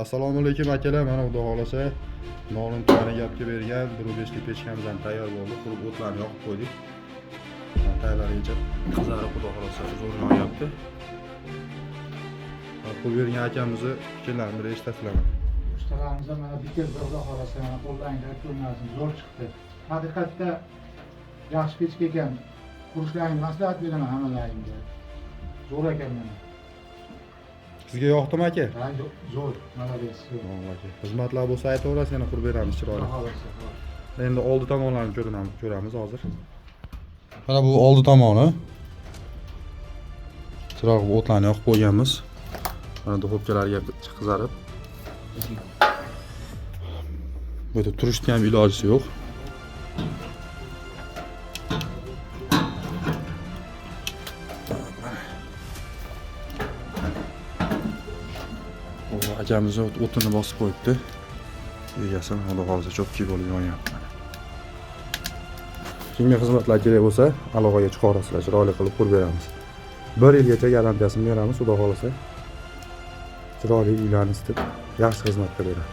Assalomu alaykum akalar, mana xudo xolasa Norin tumani gapga bergan 1.5 ga pechkamiz ham tayyor bo'ldi. Qurib o'tlarni yoqib qo'ydik. Tayyorlaricha qizarib xudo xolasa zo'rni olyapti. Qo'l bergan akamizni fikrlarini bir eshitasizlar. Ustalarimizda mana bitta xudo xolasa mana qo'ldan ko'rmasin zo'r chiqdi. Haqiqatda yaxshi pechka ekan. Qurishlaringni maslahat beraman hammalaringga. Zo'r ekan mana. Sizga yoqdimi aka? Ha, zo'r, malades. Aka. Xizmatlar bo'lsa aytaverasiz, yana qurib beramiz chiroyli. Endi oldi tomonlarini ko'ramiz hozir. Mana bu oldi tomoni. Chiroq o'tlarni yoqib qo'yganmiz. Mana duxovkalarga qizarib. Bu yerda turishga ham iloji yo'q. Akamiz o'tini bosib qo'yibdi. Egasi xudo xolasa cho'pchik bo'lib yonyapti. Kimga xizmatlar kerak bo'lsa, aloqaga chiqarasizlar, chiroyli qilib qurib beramiz. 1 yilgacha garantiyasini beramiz, xudo xolasa. Chiroyli uylarni isitib, yaxshi xizmat beradi.